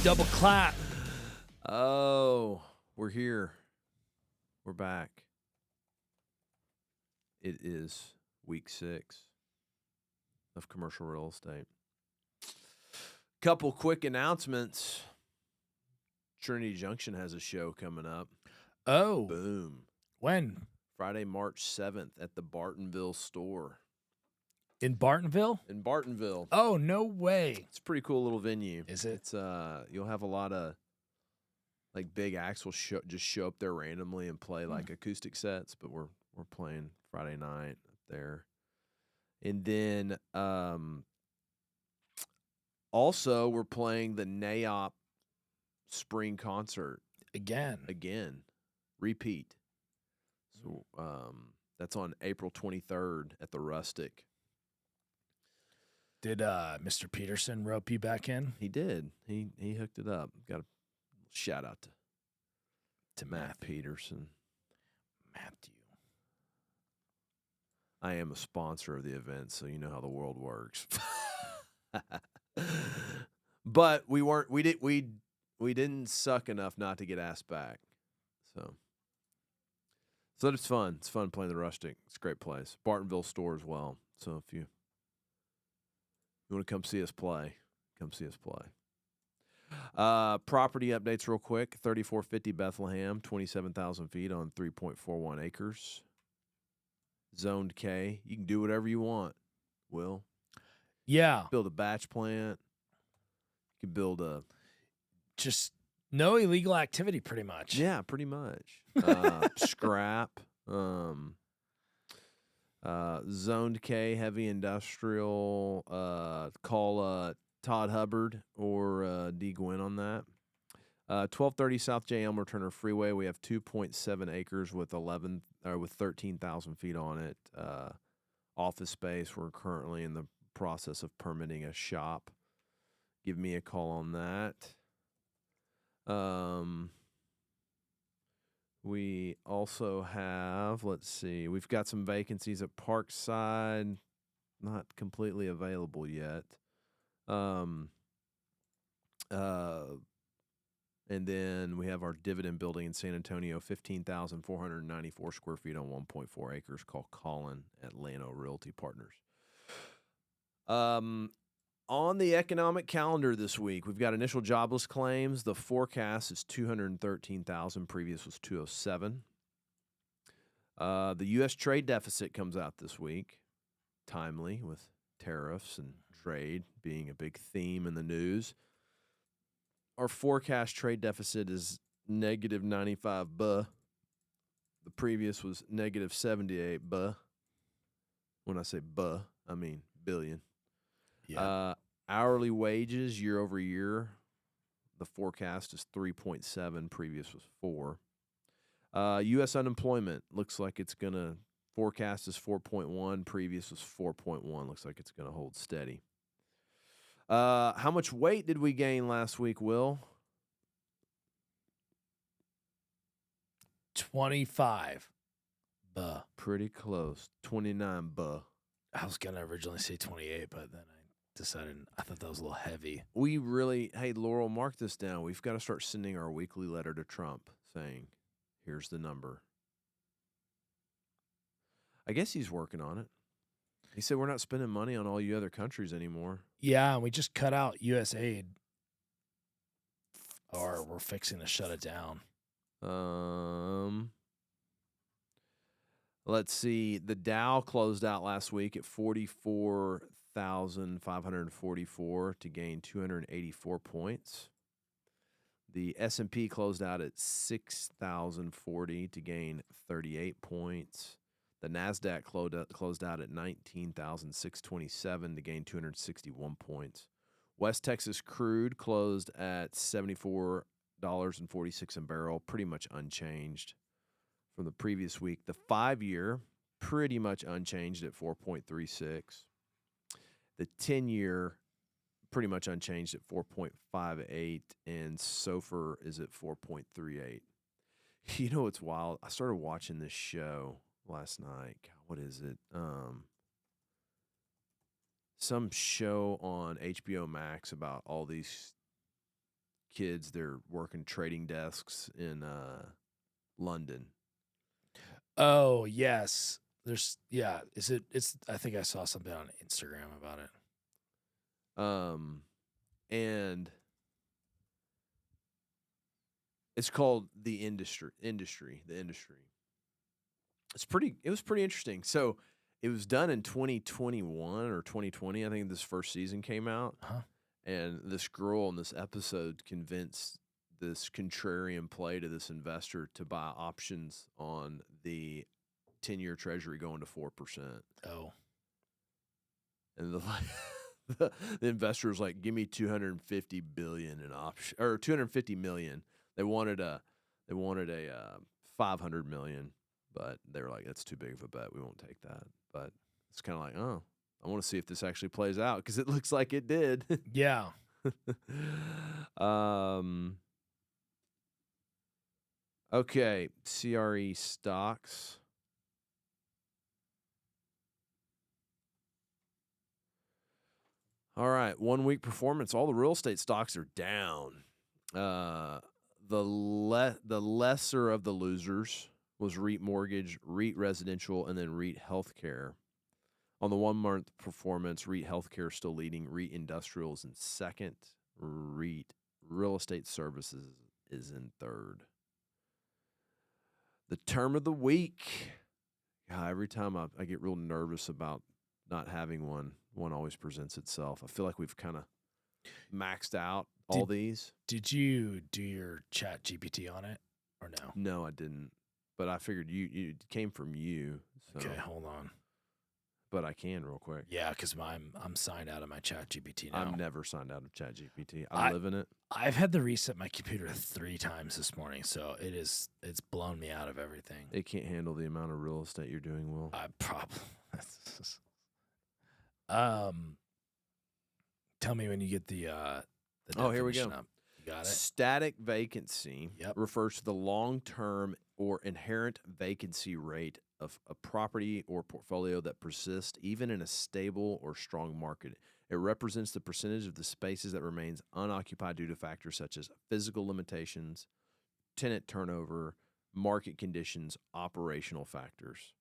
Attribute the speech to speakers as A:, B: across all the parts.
A: double clap.
B: Oh, we're here. We're back. It is week 6 of commercial real estate. Couple quick announcements. Trinity Junction has a show coming up.
A: Oh,
B: Boom.
A: when?
B: Friday, March 7th at the Bartonville store.
A: In Bartonville?
B: In Bartonville.
A: Oh, no way.
B: It's a pretty cool little venue.
A: Is it?
B: It's you'll have a lot of like big acts will just show up there randomly and play like acoustic sets, but we're playing Friday night up there. And then also we're playing the NAIOP spring concert again. Repeat. So that's on April 23rd at the Rustic.
A: Did Mr. Peterson rope you back in?
B: He did. He hooked it up. Got a shout out to Matt Peterson.
A: Matthew.
B: I am a sponsor of the event, so you know how the world works. But we didn't suck enough not to get asked back. So it's fun. It's fun playing the Rustic. It's a great place. Bartonville store as well. So if you want to come see us play, come see us play. Property updates real quick. 3450 Bethlehem, 27,000 feet on 3.41 acres. Zoned K. You can do whatever you want, Will.
A: Yeah.
B: Build a batch plant. You can build a...
A: Just no illegal activity, pretty much.
B: Yeah, pretty much. Scrap. Zoned K, heavy industrial. Call Todd Hubbard or D. Gwynn on that. 1230 South J. Elmer Turner Freeway. We have 2.7 acres with 13,000 feet on it. Office space. We're currently in the process of permitting a shop. Give me a call on that. We also have, let's see, we've got some vacancies at Parkside, not completely available yet. And then we have our dividend building in San Antonio, 15,494 square feet on 1.4 acres, called Colin Atlanta Realty Partners. On the economic calendar this week, we've got initial jobless claims. The forecast is 213,000. Previous was 207. The U.S. trade deficit comes out this week, timely with tariffs and trade being a big theme in the news. Our forecast trade deficit is negative 95 buh. The previous was negative 78 buh. When I say buh, I mean billion.
A: Yeah.
B: Hourly wages year over year, the forecast is 3.7. Previous was 4. U.S. unemployment looks like it's going to, forecast is 4.1. Previous was 4.1. Looks like it's going to hold steady. How much weight did we gain last week, Will?
A: 25. Buh.
B: Pretty close. 29 buh.
A: I was going to originally say 28, but then I decided I thought that was a little heavy.
B: We really, hey, Laurel, mark this down. We've got to start sending our weekly letter to Trump saying, here's the number. I guess he's working on it. He said we're not spending money on all you other countries anymore.
A: Yeah, and we just cut out U.S. aid. Or we're fixing to shut it down.
B: Let's see. The Dow closed out last week at 44,544 to gain 284 points. The S&P closed out at 6,040 to gain 38 points. The NASDAQ closed out at 19,627 to gain 261 points. West Texas crude closed at $74.46 a barrel, pretty much unchanged from the previous week. The 5-year, pretty much unchanged at 4.36. The 10-year, pretty much unchanged at 4.58, and SOFR is at 4.38. You know what's wild? I started watching this show last night. God, what is it? Some show on HBO Max about all these kids. They're working trading desks in London.
A: Oh yes, there's Is it? It's. I think I saw something on Instagram about it.
B: And it's called The Industry. The Industry. It was pretty interesting. So it was done in 2021 or 2020. I think this first season came out.
A: Huh?
B: And this girl in this episode convinced this contrarian play to this investor to buy options on the 10-year treasury going to 4%.
A: Oh.
B: And the investor was like, "Give me 250 billion in option, or 250 million." They wanted a 500 million, but they were like, "That's too big of a bet. We won't take that." But it's kind of like, oh, I want to see if this actually plays out because it looks like it did.
A: Yeah.
B: Okay, CRE stocks. All right, 1 week performance. All the real estate stocks are down. The lesser of the losers was REIT mortgage, REIT residential, and then REIT healthcare. On the 1 month performance, REIT healthcare is still leading. REIT industrial is in second. REIT real estate services is in third. The term of the week. God, every time I get real nervous about not having one always presents itself. I feel like we've kind of maxed out all these.
A: Did you do your Chat GPT on it or no?
B: No, I didn't. But I figured you it came from you. So.
A: Okay, hold on.
B: But I can real quick.
A: Yeah, because I'm signed out of my Chat GPT now.
B: I'm never signed out of Chat GPT. I live in it.
A: I've had to reset my computer 3 times this morning, so it's blown me out of everything.
B: It can't handle the amount of real estate you're doing, Will.
A: I probably. Tell me when you get the
B: here we go.
A: up. You got it?
B: Static vacancy
A: Yep.
B: refers to the long-term or inherent vacancy rate of a property or portfolio that persists even in a stable or strong market. It represents the percentage of the spaces that remains unoccupied due to factors such as physical limitations, tenant turnover, market conditions, operational factors.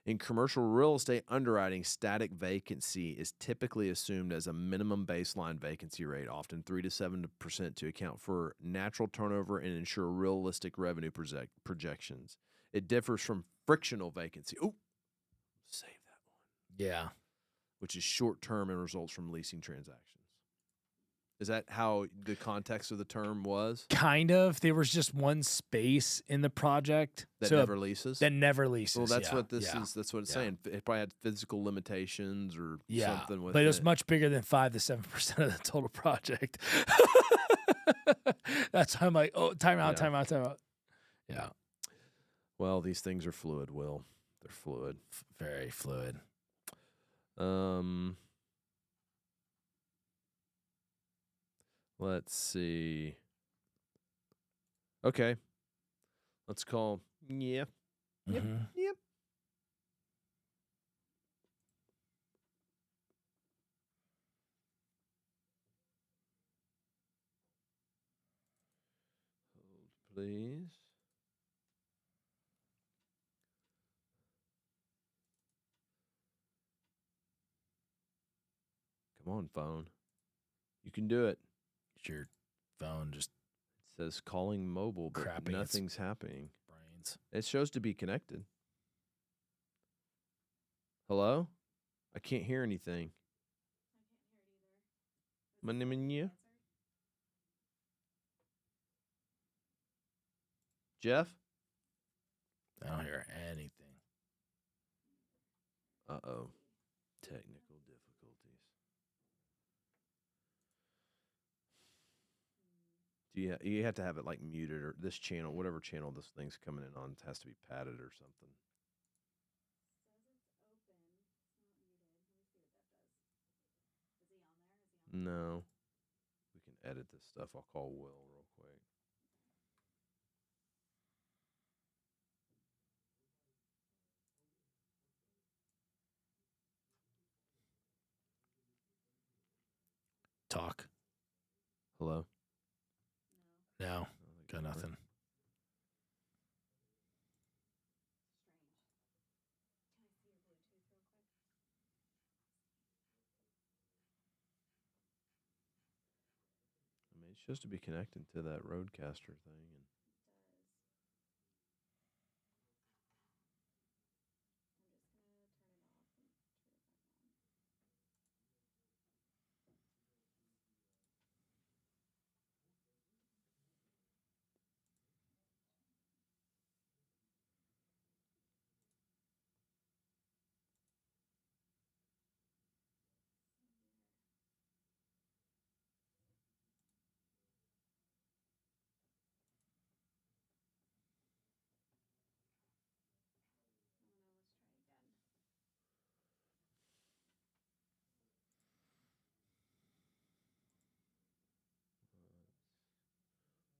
B: In commercial real estate underwriting, static vacancy is typically assumed as a minimum baseline vacancy rate, often 3 to 7% to account for natural turnover and ensure realistic revenue projections. It differs from frictional vacancy. Oh, save that one.
A: Yeah.
B: Which is short-term and results from leasing transactions. Is that how the context of the term was?
A: Kind of. There was just one space in the project
B: That never leases?
A: That never leases.
B: Well, that's what
A: this
B: is. That's what it's saying. It probably had physical limitations or something with it.
A: But it was much bigger than 5 to 7% of the total project. That's how I'm like, oh, time out. Yeah.
B: Well, these things are fluid, Will. They're fluid.
A: Very fluid.
B: Let's see. Okay. Let's call. Yep. Yep.
A: Mm-hmm.
B: Yep. Hold, please. Come on, phone. You can do it.
A: Your phone just
B: It says calling mobile, but
A: crapping
B: nothing's happening.
A: brains.
B: It shows to be connected. Hello? I can't hear anything. My name is you. Jeff?
A: I don't hear anything.
B: Uh-oh. Technical difficulties. You have to have it like muted, or this channel, whatever channel this thing's coming in on, has to be padded or something. No. We can edit this stuff. I'll call Will real quick.
A: Talk.
B: Hello?
A: No, got nothing.
B: I mean, it's supposed to be connected to that Roadcaster thing. And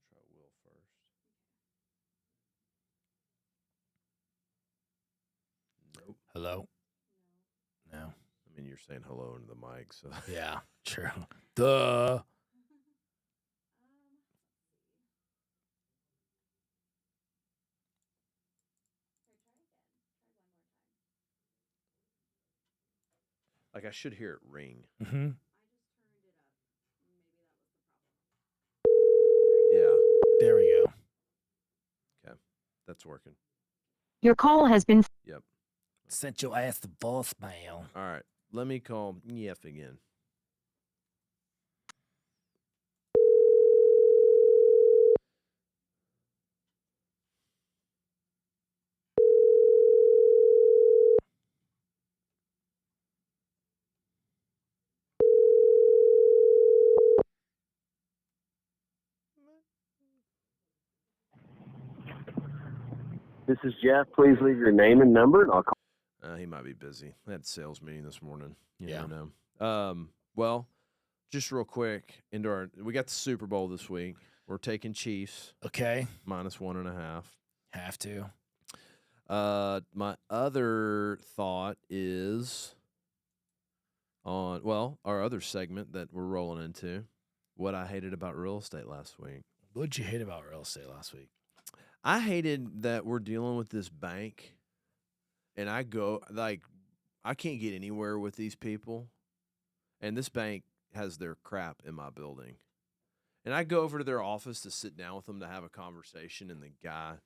B: try Will first. Nope.
A: Hello? No.
B: I mean, you're saying hello into the mic, so
A: Yeah, true. Duh.
B: like I should hear it ring.
A: Mm-hmm.
B: Yeah.
A: There we go.
B: Okay. That's working.
C: Your call has been.
B: Yep.
A: Sent your ass the voicemail.
B: All right. Let me call Yef again.
D: This is Jeff. Please leave your name and number, and I'll call.
B: He might be busy. I had a sales meeting this morning. You
A: Yeah.
B: never know. Well, just real quick, we got the Super Bowl this week. We're taking Chiefs
A: Okay.
B: -1.5.
A: Have to.
B: My other thought is on our other segment that we're rolling into. What I hated about real estate last week.
A: What'd you hate about real estate last week?
B: I hated that we're dealing with this bank, and I can't get anywhere with these people, and this bank has their crap in my building. And I go over to their office to sit down with them to have a conversation, and the guy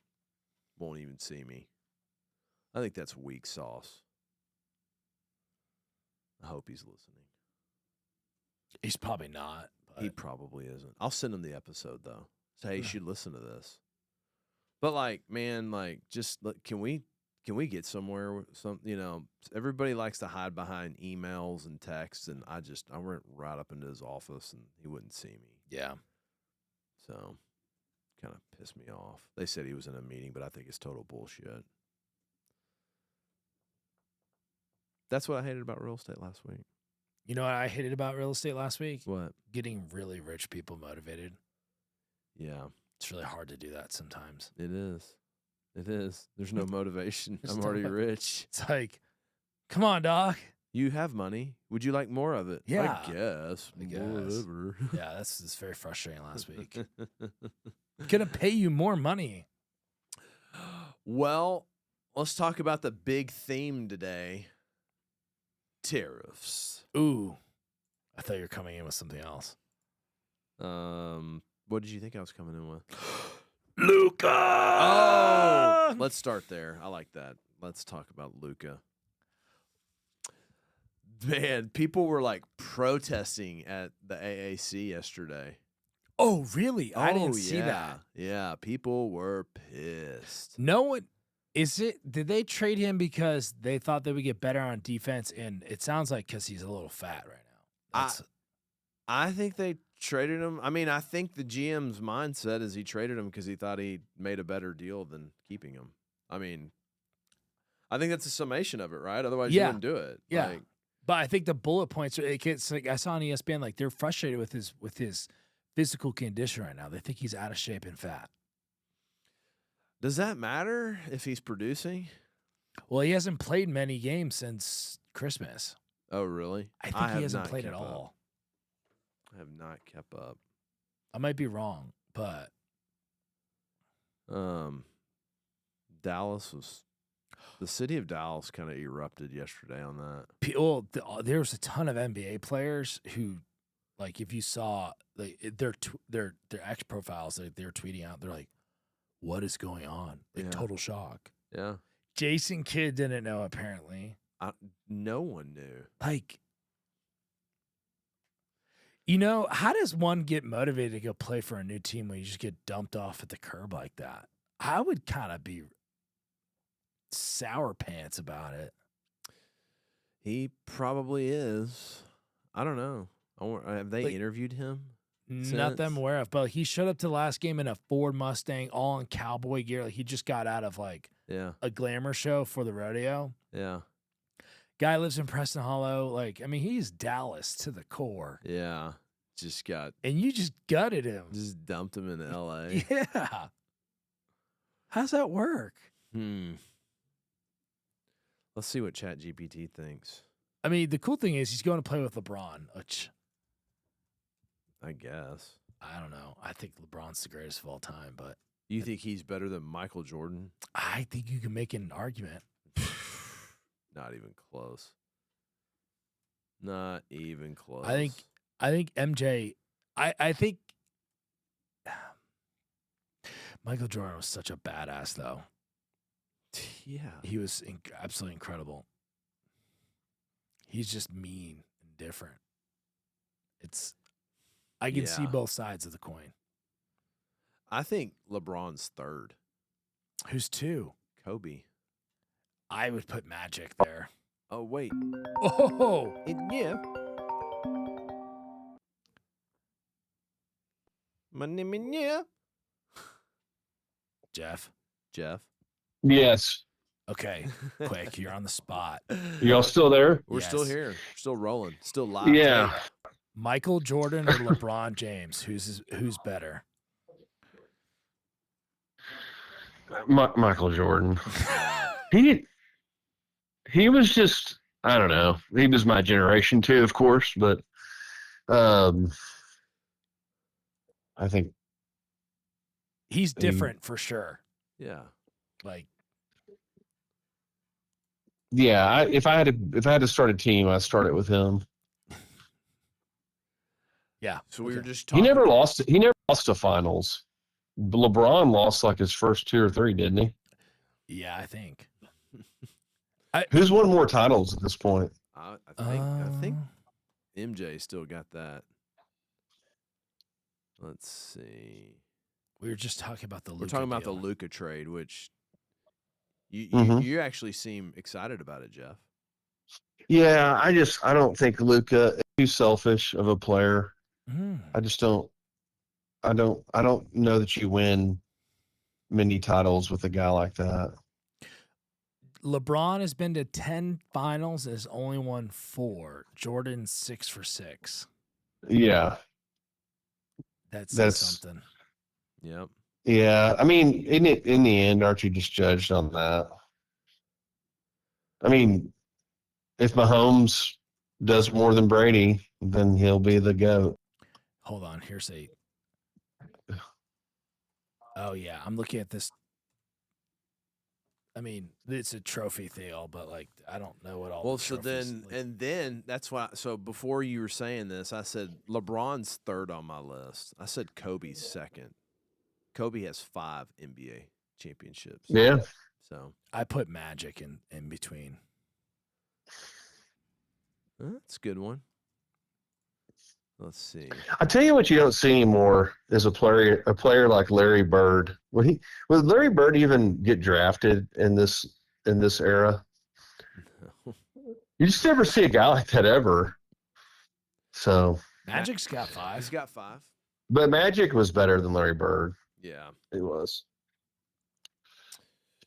B: won't even see me. I think that's weak sauce. I hope he's listening.
A: He's probably not. But
B: He probably isn't. I'll send him the episode, though. Say, hey, you should listen to this. But, can we get somewhere? Everybody likes to hide behind emails and texts, and I went right up into his office, and he wouldn't see me.
A: yeah.
B: So, kind of pissed me off. They said he was in a meeting, but I think it's total bullshit. That's what I hated about real estate last week.
A: You know what I hated about real estate last week?
B: What?
A: Getting really rich people motivated.
B: Yeah,
A: It's really hard to do that sometimes.
B: it is. It is. There's no motivation.
A: There's
B: I'm
A: no
B: already
A: mo-
B: rich.
A: It's like, come on, doc.
B: You have money. Would you like more of it?
A: Yeah.
B: I guess.
A: I guess.
B: Whatever.
A: Yeah, that's very frustrating last week. Gonna pay you more money.
B: Well, let's talk about the big theme today. Tariffs.
A: Ooh. I thought you were coming in with something else.
B: What did you think I was coming in with?
A: Luca!
B: Oh, let's start there. I like that. Let's talk about Luca. Man, people were like protesting at the AAC yesterday.
A: Oh, really? I didn't see
B: yeah.
A: that.
B: Yeah, people were pissed.
A: No one did they trade him because they thought they would get better on defense? And it sounds like because he's a little fat right now.
B: I think they traded him. I mean, I think the GM's mindset is he traded him because he thought he made a better deal than keeping him. I mean, I think that's a summation of it, right? Otherwise, you wouldn't do it.
A: Yeah. But I think the bullet points are it's like I saw on ESPN, like they're frustrated with his physical condition right now. They think he's out of shape and fat.
B: Does that matter if he's producing?
A: Well, he hasn't played many games since Christmas.
B: Oh, really?
A: I think he hasn't played at all.
B: I have not kept up.
A: I might be wrong, but
B: Dallas was the city of Dallas kind of erupted yesterday on that.
A: Well, there was a ton of NBA players who, like, if you saw their X profiles, they're tweeting out, they're like, "What is going on?" Like, total shock.
B: Yeah.
A: Jason Kidd didn't know, apparently.
B: No one knew.
A: Like, how does one get motivated to go play for a new team when you just get dumped off at the curb like that? I would kind of be sour pants about it.
B: He probably is. I don't know. Have they interviewed him?
A: Not that I'm aware of, but he showed up to the last game in a Ford Mustang, all in cowboy gear. Like, he just got out of a glamour show for the rodeo.
B: Yeah.
A: Guy lives in Preston Hollow. Like, I mean, he's Dallas to the core.
B: Yeah.
A: And you just gutted him.
B: Just dumped him in L.A.
A: Yeah. How's that work?
B: Let's see what ChatGPT thinks.
A: I mean, the cool thing is he's going to play with LeBron, which
B: I guess.
A: I don't know. I think LeBron's the greatest of all time, but
B: you think he's better than Michael Jordan?
A: I think you can make an argument.
B: Not even close. Not even close.
A: I think MJ. I think Michael Jordan was such a badass, though.
B: Yeah,
A: he was absolutely incredible. He's just mean and different. I can see both sides of the coin.
B: I think LeBron's third.
A: Who's two?
B: Kobe.
A: I would put Magic there.
B: Oh, wait.
A: Oh!
B: Yeah. My name is yeah.
A: Jeff?
E: Yes.
A: Okay, quick. You're on the spot.
E: Y'all still there?
B: We're still here. We're still rolling. Still live.
E: Yeah.
A: Michael Jordan or LeBron James? Who's better?
E: Michael Jordan. He was just, I don't know. He was my generation too, of course, but I think
A: he's different for sure.
B: Yeah.
A: Like,
E: yeah, if I had to start a team, I'd start it with him.
B: Yeah. So we were just talking.
E: He never lost to finals. LeBron lost like his first 2 or 3, didn't he?
A: Yeah, I think.
E: Who's won more titles at this point?
B: I think MJ still got that. Let's see.
A: We were just talking about the Luka
B: We're talking about
A: deal.
B: the Luka trade, which you actually seem excited about it, Jeff.
E: Yeah, I don't think Luka is too selfish of a player. I just don't. I don't know that you win many titles with a guy like that.
A: LeBron has been to 10 finals and has only won 4. Jordan 6 for 6.
E: Yeah.
A: That's something.
B: Yep.
E: Yeah. I mean, in the end, aren't you just judged on that? I mean, if Mahomes does more than Brady, then he'll be the GOAT.
A: Hold on. Here's a. Oh, yeah. I'm looking at this. I mean, it's a trophy deal, but like, I don't know what all.
B: Well, so then that's why. So before you were saying this, I said LeBron's third on my list. I said Kobe's second. Kobe has 5 NBA championships.
E: Yeah.
B: So
A: I put Magic in between.
B: That's a good one. Let's see.
E: I tell you what, you don't see anymore is a player like Larry Bird. Would Larry Bird even get drafted in this era?
B: No.
E: You just never see a guy like that ever. So
A: Magic's got 5.
B: He's got 5.
E: But Magic was better than Larry Bird.
B: Yeah,
E: he was.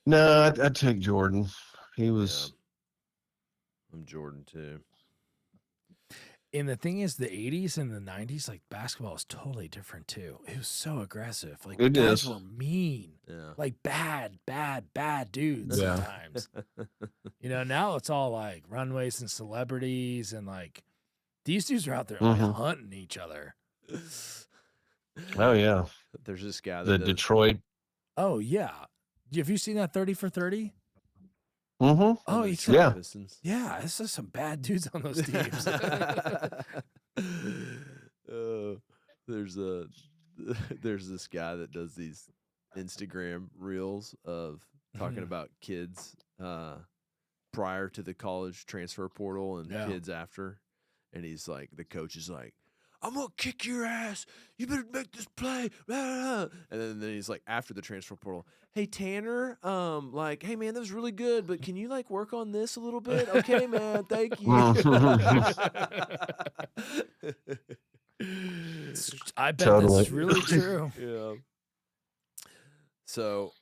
E: No, I'd take Jordan. He was.
B: Yeah. I'm Jordan too.
A: And the thing is, the 80s and the 90s, like, basketball was totally different, too. It was so aggressive. Like, guys were mean.
B: Yeah.
A: Like, bad dudes sometimes. Now it's all, like, runways and celebrities. And, like, these dudes are out there like, hunting each other.
E: Oh, yeah.
B: There's this guy.
E: The Detroit
A: Oh yeah. Have you seen that 30 for 30?
E: Mm-hmm.
A: Oh,
E: Yeah.
B: Pistons.
A: Yeah, this is some bad dudes on those teams.
B: There's this guy that does these Instagram reels of talking about kids prior to the college transfer portal and kids after, and he's like, the coach is like, I'm gonna kick your ass. You better make this play. And then he's like, after the transfer portal, hey Tanner, like, hey man, that was really good, but can you like work on this a little bit? Okay, man, thank you.
A: I bet
E: Totally.
A: that's really true.
B: Yeah. So,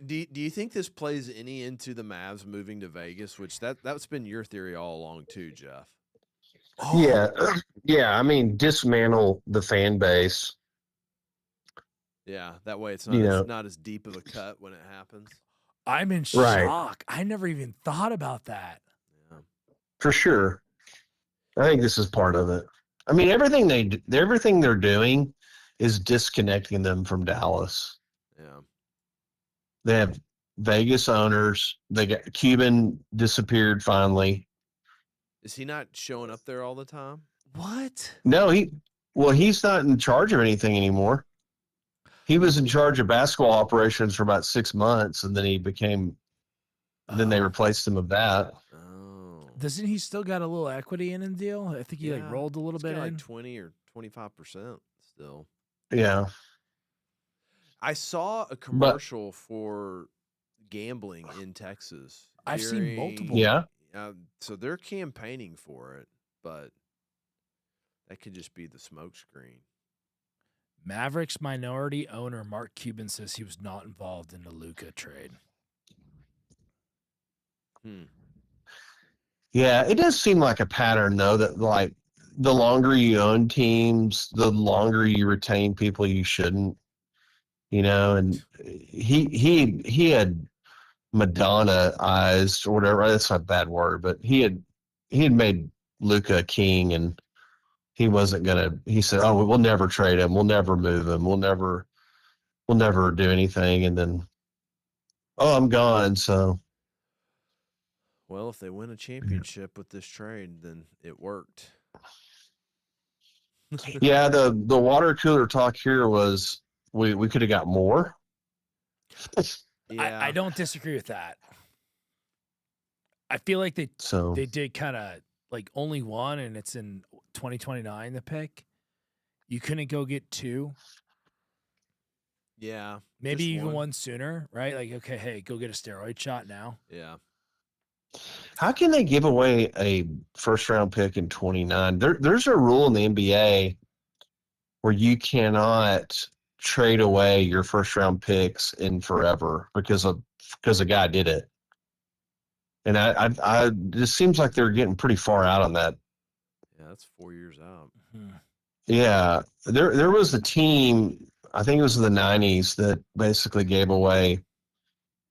B: do you think this plays any into the Mavs moving to Vegas? Which that's been your theory all along too, Jeff.
E: Yeah. Yeah. I mean, dismantle the fan base.
B: Yeah, that way it's not as deep of a cut when it happens.
A: I'm in shock. I never even thought about that.
B: Yeah.
E: For sure. I think this is part of it. I mean, everything they're doing is disconnecting them from Dallas.
B: Yeah.
E: They have Vegas owners. They got Cuban disappeared finally.
B: Is he not showing up there all the time?
A: What?
E: No, he's not in charge of anything anymore. He was in charge of basketball operations for about 6 months, and then then they replaced him of that.
B: Oh.
A: Doesn't he still got a little equity in the deal? I think he like rolled a little bit in.
B: Like 20 or 25% still.
E: Yeah.
B: I saw a commercial for gambling in Texas.
A: I've seen multiple.
E: Yeah.
B: So they're campaigning for it, but that could just be the smokescreen.
A: Mavericks minority owner Mark Cuban says he was not involved in the Luka trade.
E: Yeah, it does seem like a pattern, though, that like the longer you own teams, the longer you retain people you shouldn't. And he had Madonna eyes or whatever. That's not a bad word, but he had made Luka a king, and he wasn't gonna. He said, "Oh, we'll never trade him. We'll never move him. We'll never do anything." And then, oh, I'm gone. So,
B: well, if they win a championship with this trade, then it worked.
E: yeah, the water cooler talk here was we could have got more.
B: Yeah,
A: I don't disagree with that. I feel like they did kind of like only one, and it's in 2029 the pick. You couldn't go get two.
B: Yeah,
A: maybe even one sooner, right? Like, okay, hey, go get a steroid shot now.
B: Yeah.
E: How can they give away a first-round pick in 29? There's a rule in the NBA where you cannot trade away your first-round picks in forever because a guy did it. And I just seems like they're getting pretty far out on that.
B: Yeah, that's 4 years out.
A: Mm-hmm.
E: Yeah, there was a team, I think it was in the 90s, that basically gave away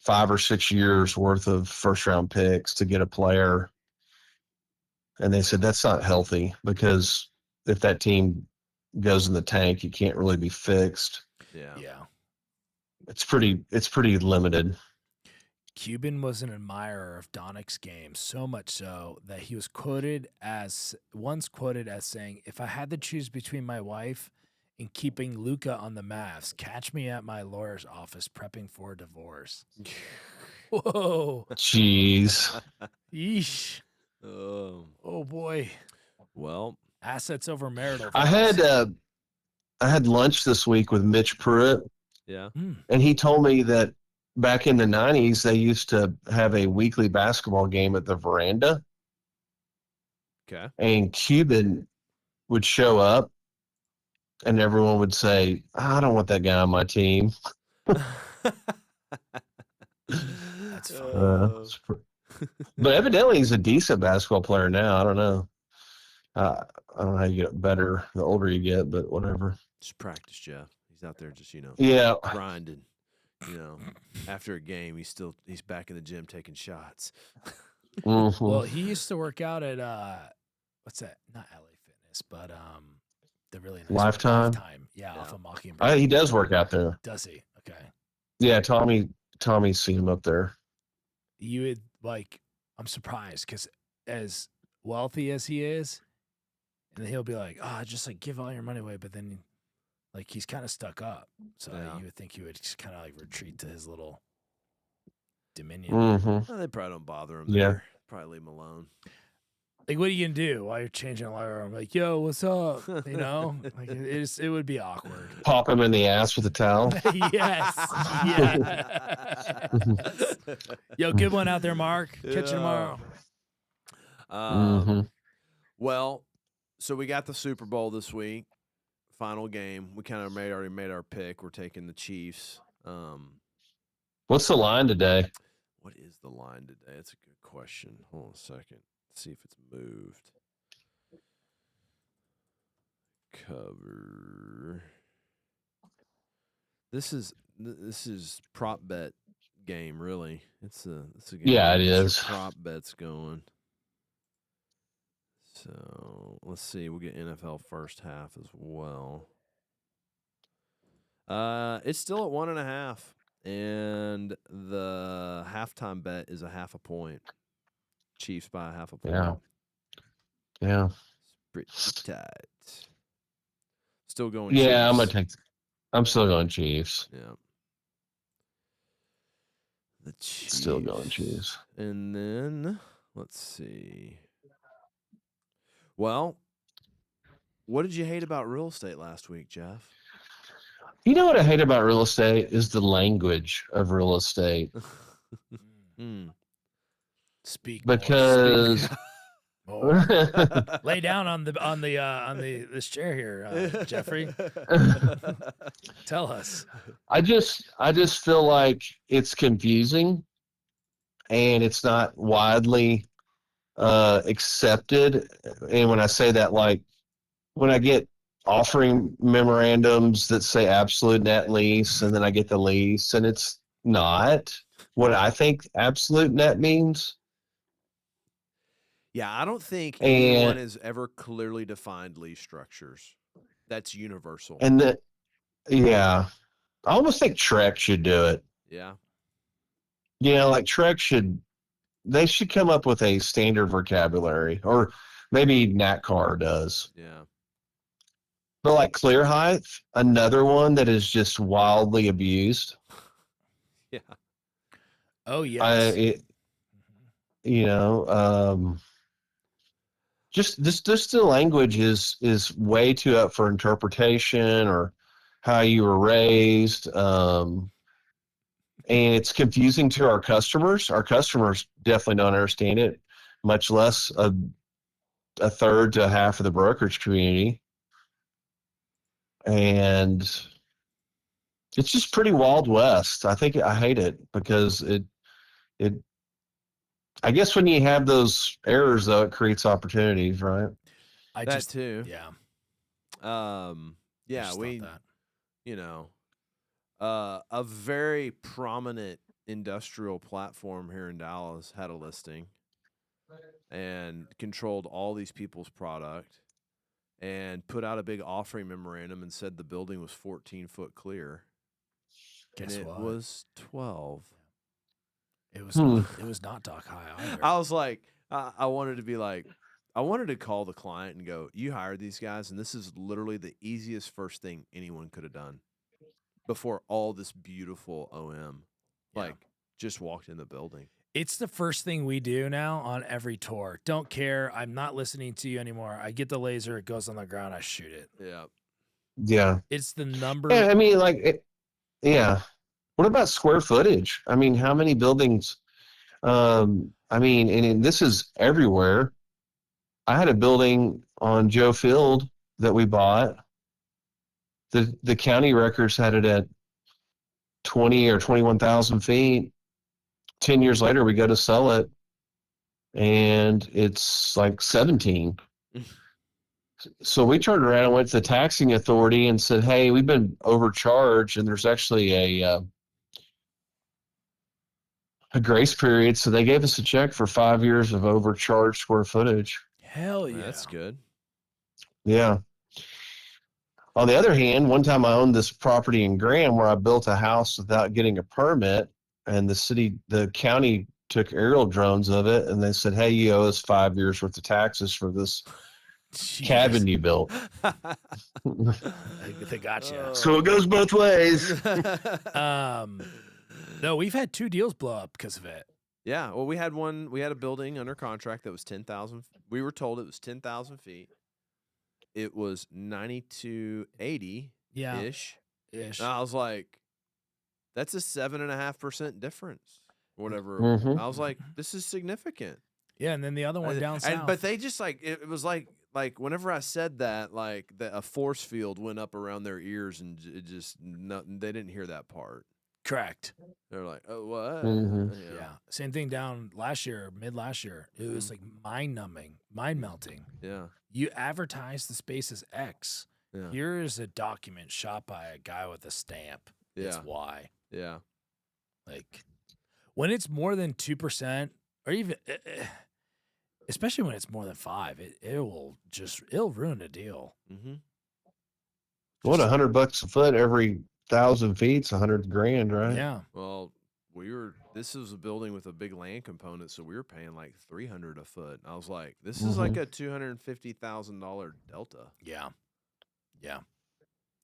E: 5 or 6 years worth of first-round picks to get a player. And they said that's not healthy because if that team goes in the tank, you can't really be fixed.
B: Yeah.
E: It's pretty limited.
A: Cuban was an admirer of Donic's game, so much so that he was once quoted as saying, "If I had to choose between my wife and keeping Luka on the Mavs, catch me at my lawyer's office prepping for a divorce." Whoa.
E: Jeez.
A: Yeesh.
B: Oh
A: boy.
B: Well,
A: assets over marital.
E: I had lunch this week with Mitch Pruitt.
B: Yeah.
E: And he told me that back in the 90s, they used to have a weekly basketball game at the veranda.
B: Okay.
E: And Cuban would show up, and everyone would say, "I don't want that guy on my team."
A: That's funny.
E: But evidently, he's a decent basketball player now. I don't know. I don't know how you get better the older you get, but whatever.
B: Just practice, Jeff. He's out there just, grinding. After a game, he's back in the gym taking shots.
E: Mm-hmm.
A: Well, he used to work out at what's that? Not LA Fitness, but the really nice
E: Lifetime.
A: Yeah, off of Mockingbird.
E: He does work out there.
A: Does he? Okay.
E: Yeah, Tommy's seen him up there.
A: You would I'm surprised because as wealthy as he is, and then he'll be like, "Oh, just give all your money away," but then he's kind of stuck up. So you would think he would just kind of retreat to his little dominion.
E: Mm-hmm.
B: Well, they probably don't bother him
E: Yeah.
B: there. Probably leave him alone.
A: What are you gonna do while you're changing a light bulb? Yo, what's up? It would be awkward.
E: Pop him in the ass with a towel.
A: Yes. Yeah. Yo, good one out there, Mark. Catch you tomorrow.
B: Well, so we got the Super Bowl this week. Final game. We kind of already made our pick. We're taking the Chiefs.
E: What's the line today?
B: What is the line today? That's a good question. Hold on a second. Let's see if it's moved. Cover. This is prop bet game, really. It's a game.
E: Yeah, it is.
B: Prop bets going. So let's see. We'll get NFL first half as well. It's still at 1.5, and the halftime bet is a 0.5 point. Chiefs by a 0.5 point.
E: Yeah.
B: It's pretty tight. Still going.
E: Yeah,
B: Chiefs.
E: I'm still going Chiefs.
B: Yeah. The Chiefs.
E: Still going Chiefs.
B: And then let's see. Well, what did you hate about real estate last week, Jeff?
E: You know what I hate about real estate is the language of real estate.
A: Speak
E: because
A: more. Lay down on this chair here, Jeffrey. Tell us.
E: I just feel like it's confusing and it's not widely accepted. And when I say that, when I get offering memorandums that say absolute net lease, and then I get the lease, and it's not what I think absolute net means.
B: Yeah, I don't think anyone has ever clearly defined lease structures. That's universal.
E: And I almost think Trek should do it.
B: Yeah.
E: Trek they should come up with a standard vocabulary, or maybe NACCAR does.
B: Yeah.
E: But Clear Height, another one that is just wildly abused.
B: Yeah.
A: Oh, yes.
E: Just the language is way too up for interpretation, or how you were raised. And it's confusing to our customers. Our customers definitely don't understand it, much less a third to half of the brokerage community. And it's just pretty Wild West. I hate it because it I guess when you have those errors, though, it creates opportunities, right?
B: That too.
A: Yeah.
B: Yeah, a very prominent industrial platform here in Dallas had a listing and controlled all these people's product and put out a big offering memorandum and said the building was 14 foot clear.
A: Guess
B: and it
A: what?
B: was 12.
A: It was not dock high either.
B: I was like, I wanted to call the client and go, you hired these guys, and this is literally the easiest first thing anyone could have done before all this beautiful OM. Just walked in the building.
A: It's the first thing we do now on every tour. Don't care. I'm not listening to you anymore. I get the laser. It goes on the ground. I shoot it.
B: Yeah.
E: Yeah.
A: It's the number.
E: Yeah, I mean, what about square footage? I mean, how many buildings? And this is everywhere. I had a building on Joe Field that we bought. The county records had it at 20 or 21,000 feet. 10 years later, we go to sell it, and it's 17. So we turned around and went to the taxing authority and said, hey, we've been overcharged, and there's actually a grace period. So they gave us a check for 5 years of overcharged square footage.
A: Hell yeah.
B: That's good.
E: Yeah. On the other hand, one time I owned this property in Graham where I built a house without getting a permit, and the county took aerial drones of it, and they said, "Hey, you owe us 5 years worth of taxes for this cabin you built."
A: They got you.
E: So it goes both ways.
A: No, we've had 2 deals blow up because of it.
B: Yeah, well, we had a building under contract that was 10,000. We were told it was 10,000 feet. It was 9280 ish. And I was like, that's a 7.5% difference. Whatever.
E: Mm-hmm.
B: I was like, this is significant.
A: Yeah, and then the other one down south.
B: But they just like it was like whenever I said that, like a force field went up around their ears, and it just they didn't hear that part.
A: Correct.
B: They're like, oh, what?
E: Mm-hmm.
A: Yeah. Same thing down mid last year. It was like mind-numbing, mind-melting.
B: Yeah.
A: You advertise the space as X.
B: Yeah.
A: Here is a document shot by a guy with a stamp.
B: Yeah.
A: It's Y.
B: Yeah.
A: Like, when it's more than 2%, or even, especially when it's more than 5, it'll ruin a deal.
B: Mm-hmm.
E: What, $100 a foot every 1,000 feet's $100,000, right?
A: Yeah.
B: Well, this was a building with a big land component, so we were paying like $300 a foot. I was like, this is like a $250,000 delta.
A: Yeah. Yeah.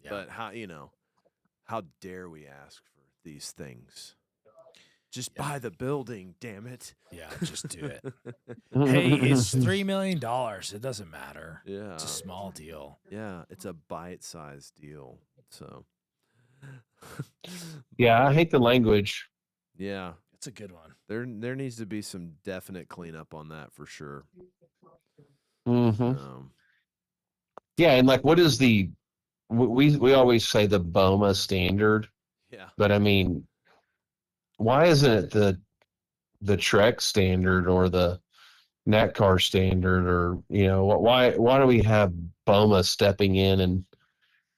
A: Yeah.
B: But how dare we ask for these things? Just buy the building, damn it.
A: Yeah, just do it. Hey, it's $3 million. It doesn't matter.
B: Yeah.
A: It's a small deal.
B: Yeah, it's a bite-sized deal. So
E: Yeah, I hate the language.
B: yeah.
A: It's a good one.
B: There needs to be some definite cleanup on that for sure.
E: Mm-hmm. Yeah, and like, what is we always say the BOMA standard,
B: Yeah.
E: but I mean, why isn't it the Trek standard or the NATCAR standard, or why do we have BOMA stepping in and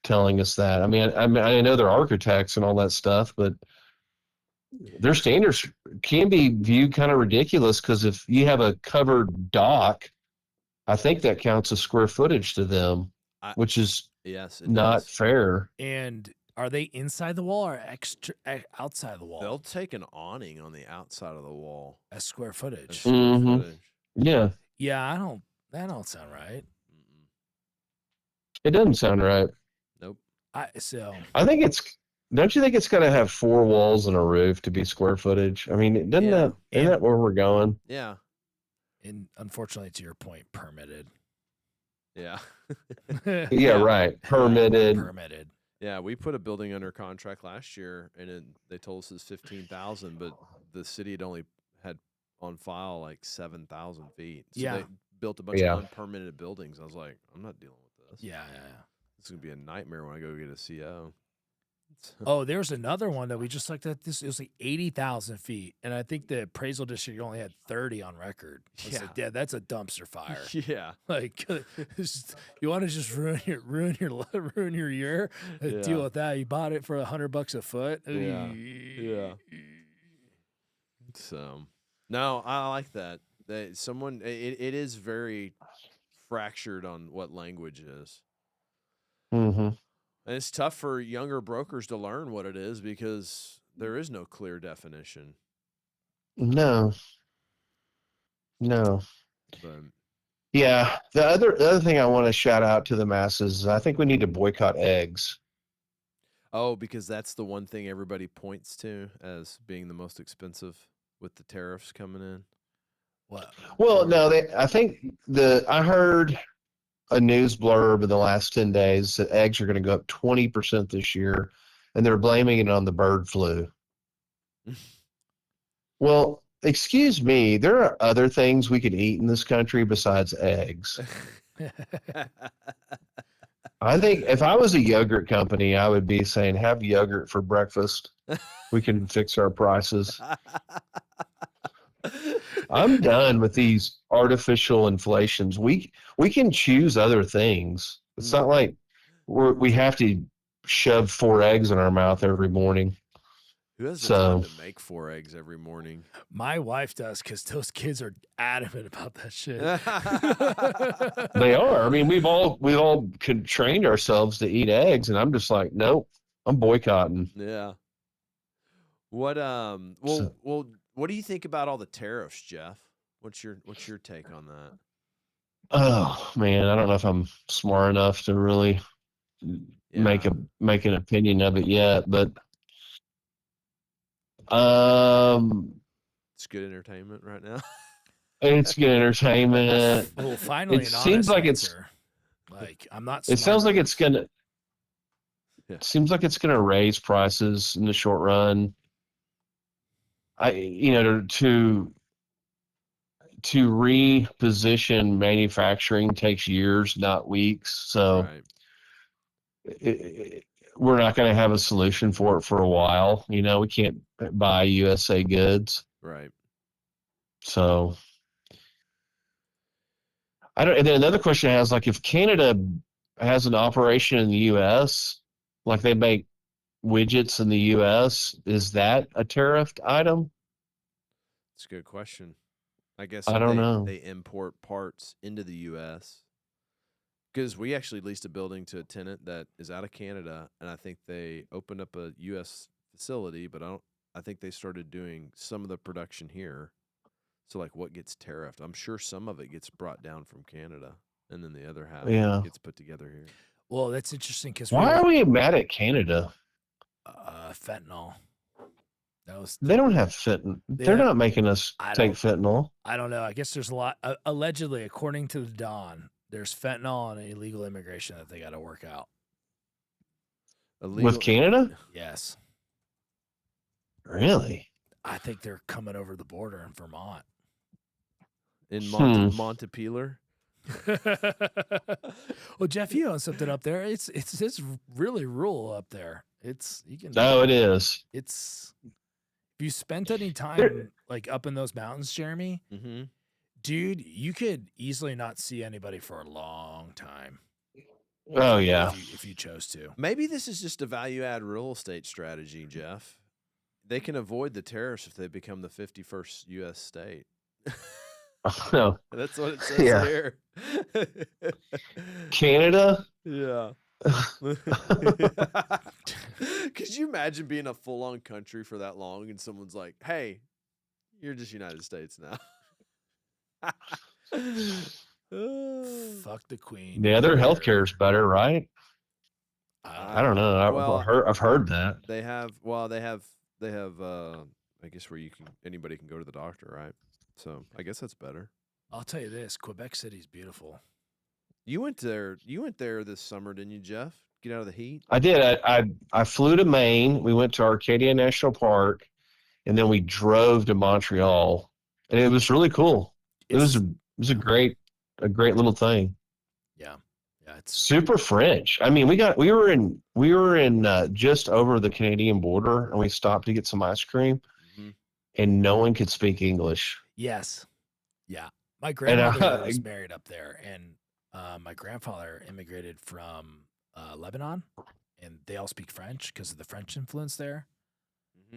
E: telling us that? I mean, I know they're architects and all that stuff, but their standards can be viewed kind of ridiculous, because if you have a covered dock, I think that counts as square footage to them, which is not fair.
A: And are they inside the wall or outside the wall?
B: They'll take an awning on the outside of the wall
A: as square footage.
E: Yeah.
A: Yeah, that don't sound right.
E: It doesn't sound right.
B: Nope.
E: Don't you think it's got to have 4 walls and a roof to be square footage? I mean, isn't that where we're going?
B: Yeah.
A: And unfortunately, to your point, permitted.
B: Yeah.
E: Yeah, right. Permitted.
B: Yeah, we put a building under contract last year, and they told us it's 15,000, but the city had only had on file like 7,000 feet. So they built a bunch of unpermitted buildings. I was like, I'm not dealing with this.
A: Yeah.
B: It's gonna be a nightmare when I go get a CO.
A: Oh, there's another one that we just looked at. It was like 80,000 feet, and I think the appraisal district only had 30 on record. Like, yeah, that's a dumpster fire.
B: Yeah,
A: like you want to just ruin your year. Deal with that. You bought it for $100 a foot.
B: Yeah. So, no, I like that. It is very fractured on what language is.
E: Mm-hmm.
B: And it's tough for younger brokers to learn what it is, because there is no clear definition.
E: No.
B: But
E: yeah, the other thing I want to shout out to the masses is I think we need to boycott eggs.
B: Oh, because that's the one thing everybody points to as being the most expensive with the tariffs coming in.
A: What?
E: Well, no, I heard a news blurb in the last 10 days that eggs are going to go up 20% this year, and they're blaming it on the bird flu. Well, excuse me, there are other things we could eat in this country besides eggs. I think if I was a yogurt company, I would be saying, have yogurt for breakfast. We can fix our prices. I'm done with these artificial inflations. We can choose other things. It's not like we have to shove 4 eggs in our mouth every morning.
B: Who has the time to make 4 eggs every morning?
A: My wife does because those kids are adamant about that shit.
E: They are. I mean, we've all trained ourselves to eat eggs, and I'm just like, nope, I'm boycotting.
B: Yeah. What what do you think about all the tariffs, Jeff? What's your take on that?
E: Oh man, I don't know if I'm smart enough to really make an opinion of it yet, but
B: it's good entertainment right now.
E: It's good entertainment.
A: Well, finally,
E: it seems like
A: answer. Like I'm not.
E: It sounds like it's gonna.
B: Yeah.
E: It seems like it's gonna raise prices in the short run. To reposition manufacturing takes years, not weeks. So we're not going to have a solution for it for a while. We can't buy USA goods.
B: Right.
E: So I don't. And then another question I have is, like, if Canada has an operation in the U.S., like they make widgets in the U.S., is that a tariffed item?
B: It's a good question. I guess
E: I don't know.
B: They import parts into the U.S. because we actually leased a building to a tenant that is out of Canada, and I think they opened up a U.S. facility, but I think they started doing some of the production here. So, like, what gets tariffed? I'm sure some of it gets brought down from Canada, and then the other half gets put together here.
A: Well, that's interesting because
E: why are we mad at Canada?
A: Fentanyl.
E: They don't have fentanyl. They're not making us take fentanyl.
A: I don't know. I guess there's a lot. Allegedly, according to the Don, there's fentanyl and illegal immigration that they got to work out.
E: With Canada?
A: Yes.
E: Really?
A: I think they're coming over the border in Vermont.
B: In Montpelier?
A: Well, Jeff, you own something up there. It's really rural up there. It is. It's if you spent any time like up in those mountains, Jeremy, dude, you could easily not see anybody for a long time.
E: Oh yeah,
A: if you chose to.
B: Maybe this is just a value-add real estate strategy, Jeff. They can avoid the tariffs if they become the 51st U.S. state.
E: No,
B: that's what it says here.
E: Canada.
B: Yeah. Could you imagine being a full-on country for that long and someone's like, hey, you're just United States now?
A: Fuck the Queen.
E: Yeah, their healthcare is better, right? I don't know. I've heard that.
B: They have I guess where anybody can go to the doctor, right? So I guess that's better.
A: I'll tell you this, Quebec City's beautiful.
B: You went there this summer, didn't you, Jeff? Get out of the heat?
E: I did. I flew to Maine. We went to Arcadia National Park, and then we drove to Montreal. And it was really cool. It was a great little thing.
A: Yeah. Yeah, it's
E: super French. I mean, we were in just over the Canadian border, and we stopped to get some ice cream, and no one could speak English.
A: Yes. Yeah. My grandmother was married up there, and my grandfather immigrated from Lebanon, and they all speak French because of the French influence there.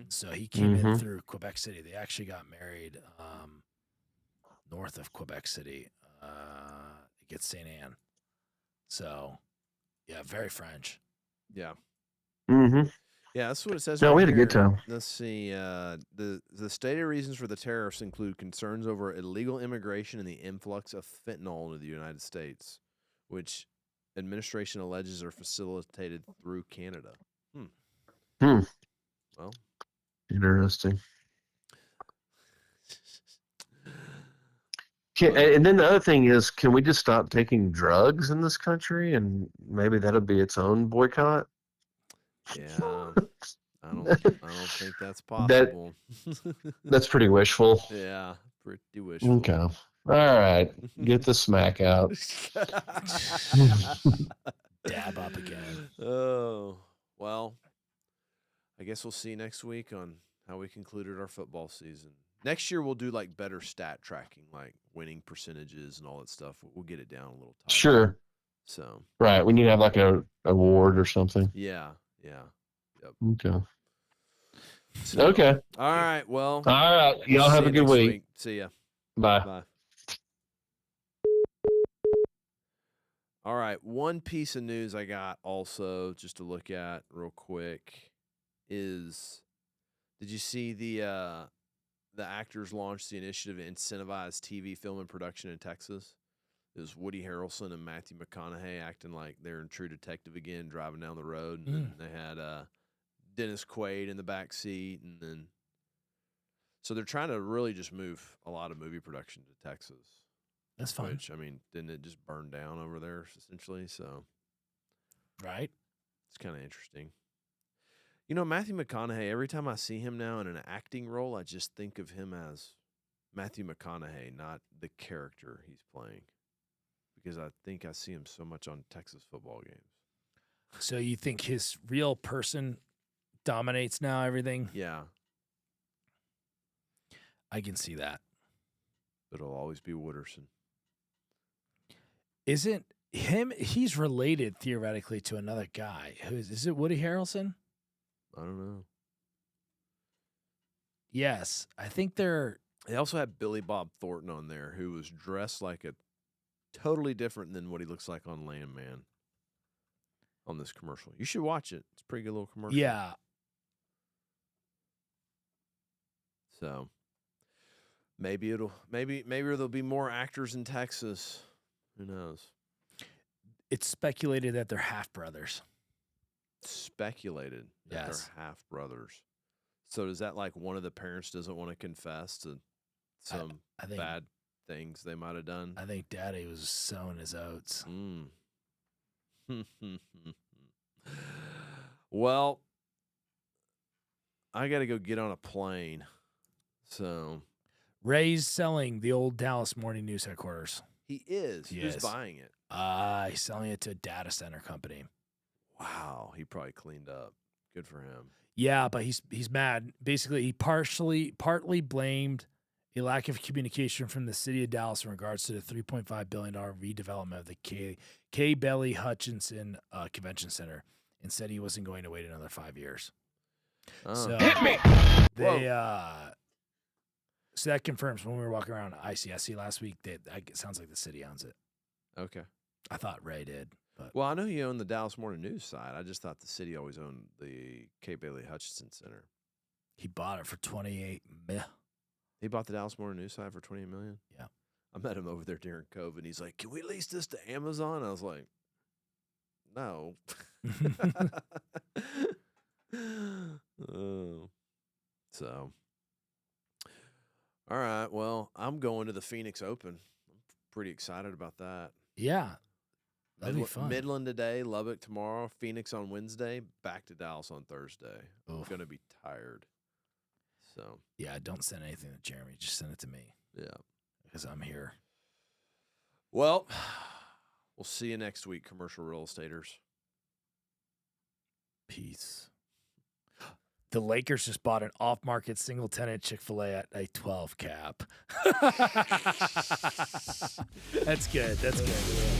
A: So he came in through Quebec City. They actually got married north of Quebec City. It gets St. Anne. So, yeah, very French.
B: Yeah.
E: Mm-hmm.
B: Yeah, that's what it says.
E: No,
B: right
E: we had
B: here.
E: a good time.
B: Let's see. The stated reasons for the tariffs include concerns over illegal immigration and the influx of fentanyl into the United States, which administration alleges are facilitated through Canada. Well,
E: interesting. And then the other thing is, can we just stop taking drugs in this country, and maybe that'll be its own boycott?
B: Yeah, I don't think that's possible.
E: That's pretty wishful.
B: Yeah, pretty wishful.
E: Okay. All right. Get the smack out.
A: Dab up again.
B: Oh, well, I guess we'll see next week on how we concluded our football season. Next year, we'll do like better stat tracking, like winning percentages and all that stuff. We'll get it down a little tighter.
E: Sure.
B: So.
E: Right. We need to have like a award or something.
B: Yeah. Yeah. Yep.
E: Okay.
B: So,
E: Okay.
B: All right. Well.
E: All right. Y'all
B: see
E: have a
B: you
E: good
B: next
E: week.
B: See ya.
E: Bye.
B: Bye. All right. One piece of news I got also just to look at real quick is, did you see the actors launched the initiative to incentivize TV film and production in Texas? It was Woody Harrelson and Matthew McConaughey acting like they're in True Detective again, driving down the road, and then they had Dennis Quaid in the back seat, and then so they're trying to really just move a lot of movie production to Texas.
A: That's fine.
B: Which, I mean, didn't it just burn down over there essentially? So,
A: right?
B: It's kind of interesting. You know, Matthew McConaughey, every time I see him now in an acting role, I just think of him as Matthew McConaughey, not the character he's playing. Because I think I see him so much on Texas football games.
A: So you think his real person dominates now everything?
B: Yeah.
A: I can see that.
B: But it'll always be Wooderson.
A: Isn't him? He's related theoretically to another guy. Is it Woody Harrelson?
B: I don't know.
A: Yes, I think they're.
B: They also had Billy Bob Thornton on there, who was dressed like a totally different than what he looks like on Landman. On this commercial, you should watch it. It's a pretty good little commercial.
A: Yeah.
B: So maybe there'll be more actors in Texas. Who knows?
A: It's speculated that they're half brothers.
B: Speculated that
A: Yes.
B: they're half brothers. So does that like one of the parents doesn't want to confess to some
A: I think,
B: bad things they might have done?
A: I think Daddy was sowing his oats.
B: Well, I got to go get on a plane. So
A: Ray's selling the old Dallas Morning News headquarters.
B: he is.
A: He
B: Who's
A: is.
B: buying it?
A: He's selling it to a data center company.
B: Wow, he probably cleaned up. Good for him.
A: Yeah, but he's mad. Basically, he partly blamed a lack of communication from the city of Dallas in regards to the $3.5 billion redevelopment of the K. Belly Hutchinson Convention Center, and said he wasn't going to wait another 5 years.
B: Oh.
A: So
E: Hit me!
A: so that confirms when we were walking around ICSC last week that it sounds like the city owns it.
B: Okay.
A: I thought Ray did, but
B: Well, I know he owned the Dallas Morning News side. I just thought the city always owned the K. Bailey Hutchinson Center.
A: he bought it for $28 million.
B: He bought the Dallas Morning News side for $28 million.
A: Yeah.
B: I met him over there during COVID. He's like, "Can we lease this to Amazon?" I was like, "No." Oh. So, all right. Well, I'm going to the Phoenix Open. I'm pretty excited about that.
A: Yeah, that'd be fun.
B: Midland today, Lubbock tomorrow, Phoenix on Wednesday, back to Dallas on Thursday. I'm
A: Oof.
B: going to be tired. So,
A: Yeah, don't send anything to Jeremy. Just send it to me
B: yeah.
A: because I'm here.
B: Well, we'll see you next week, commercial real estaters.
A: Peace. The Lakers just bought an off-market single-tenant Chick-fil-A at a 12 cap. That's good. That's good.